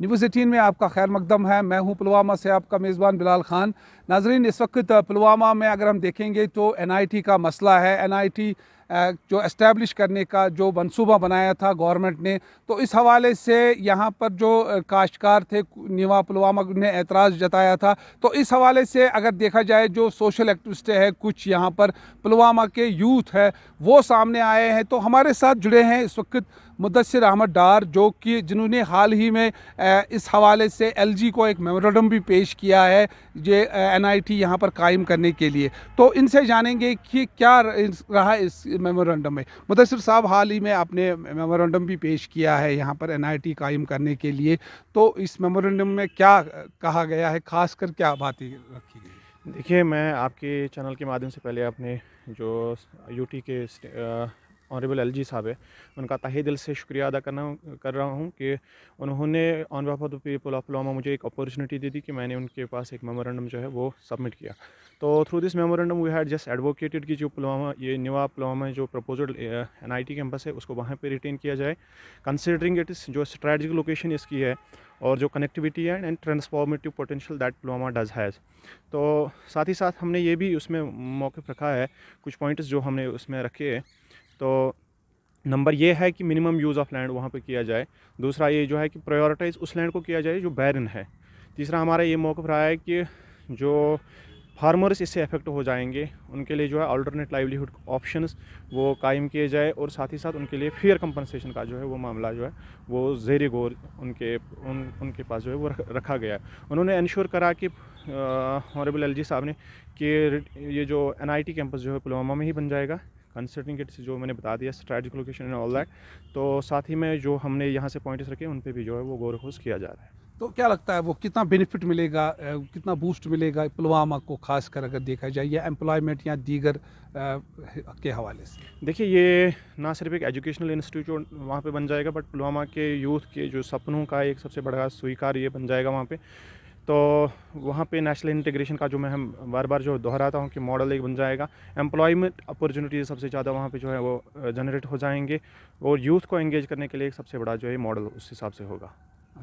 News 18 में आपका खैर मकदम है। मैं हूं पुलवामा से आपका मेज़बान बिलाल खान। नाजरीन, इस वक्त पुलवामा में अगर हम देखेंगे तो NIT का मसला है। NIT जो इस्टेब्लिश करने का जो मंसूबा बनाया था गवर्नमेंट ने, तो इस हवाले से यहाँ पर जो काश्तकार थे निवा पुलवामा ने एतराज़ जताया था। तो इस हवाले से अगर देखा जाए जो सोशल एक्टिविस्ट है, कुछ यहाँ पर पुलवामा के यूथ है, वो सामने आए हैं। तो हमारे साथ जुड़े हैं इस वक्त मुदस्सिर अहमद डार, जो कि जिन्होंने हाल ही में इस हवाले से LG को एक मेमोरेंडम भी पेश किया है ये NIT यहाँ पर कायम करने के लिए। तो इनसे जानेंगे कि क्या रहा इस मेमोरेंडम में। मुदस्सिर साहब, हाल ही में आपने मेमोरेंडम भी पेश किया है यहाँ पर NIT कायम करने के लिए, तो इस मेमोरेंडम में क्या कहा गया है, खासकर क्या बातें रखी गई? देखिए, मैं आपके चैनल के माध्यम से पहले अपने जो यूटी के ऑनरेबल LG साहब है, उनका तहे दिल से शुक्रिया अदा कर रहा हूँ कि उन्होंने on behalf of the people of Pulwama मुझे एक अपॉर्चुनिटी दी थी कि मैंने उनके पास एक मेमोरेंडम जो है वो सबमिट किया। तो through this memorandum we had just advocated कि जो पुलवामा ये निवा पुलवामा जो प्रपोजल NIT कैंपस है उसको वहाँ पे रिटेन किया जाए, कंसिडरिंग इट इस जो स्ट्रेटजिक लोकेशन इसकी है और जो कनेक्टिविटी है and transformative potential that Pulwama does has. तो साथ ही साथ हमने ये भी उसमें मौक़िफ़ रखा है, कुछ पॉइंट्स जो हमने उसमें रखे हैं। तो नंबर ये है कि मिनिमम यूज़ ऑफ लैंड वहाँ पे किया जाए। दूसरा ये जो है कि प्रायोरिटाइज़ उस लैंड को किया जाए जो बैरन है। तीसरा हमारा ये मौक़िफ़ रहा है कि जो फार्मर्स इससे अफेक्ट हो जाएंगे उनके लिए जो है अल्टरनेट लाइवलीहुड ऑप्शंस वो कायम किए जाए, और साथ ही साथ उनके लिए फेयर कंपनसेशन का जो है वो मामला जो है वो ज़ेर गौर उनके पास जो है वो रखा गया है। उन्होंने इंश्योर करा कि ऑनरेबल LG साहब ने कि ये जो NIT कैंपस जो है पुलवामा में ही बन जाएगा, कंसिडरिंग इट्स जो मैंने बता दिया strategic location and all that. तो साथ ही में जो हमने यहाँ से पॉइंट्स रखे उन पे भी जो है वो गौर खोज किया जा रहा है। तो क्या लगता है वो कितना बेनिफिट मिलेगा, कितना बूस्ट मिलेगा पुलवामा को, खासकर अगर देखा जाए या एम्प्लॉयमेंट या दीगर के हवाले से? देखिए, ये ना सिर्फ एक एजुकेशनल इंस्टीट्यूट वहाँ पे बन जाएगा, बट पुलवामा के यूथ के जो सपनों का एक सबसे बड़ा स्वीकार ये बन जाएगा वहाँ पे। तो वहाँ पे नेशनल इंटीग्रेशन का जो मैं हम बार बार जो दोहराता हूँ कि मॉडल एक बन जाएगा। एम्प्लॉयमेंट अपॉर्चुनिटीज़ सबसे ज़्यादा वहाँ पे जो है वो जनरेट हो जाएंगे, और यूथ को एंगेज करने के लिए एक सबसे बड़ा जो है मॉडल उस हिसाब से होगा।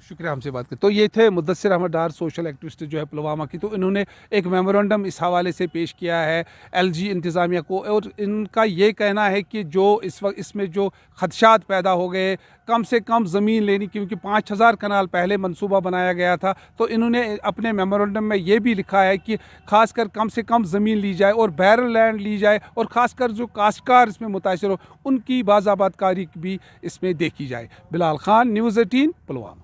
शुक्रिया हमसे बात कर। तो ये थे मुदस्सिर अहमद डार, सोशल एक्टिविस्ट जो है पुलवामा की। तो इन्होंने एक मेमोरेंडम इस हवाले से पेश किया है LG इंतज़ामिया को, और इनका ये कहना है कि जो इस वक्त इसमें जो खदशात पैदा हो गए, कम से कम ज़मीन लेनी, क्योंकि 5000 कनाल पहले मंसूबा बनाया गया था। तो इन्होंने अपने मेमोरेंडम में ये भी लिखा है कि खासकर कम से कम ज़मीन ली जाए और बैरल लैंड ली जाए, और ख़ासकर जो काश्तकार इसमें मुतासर हो उनकी बाज़ाबातकारी भी इसमें देखी जाए। बिलाल खान, न्यूज़ 18, पुलवामा।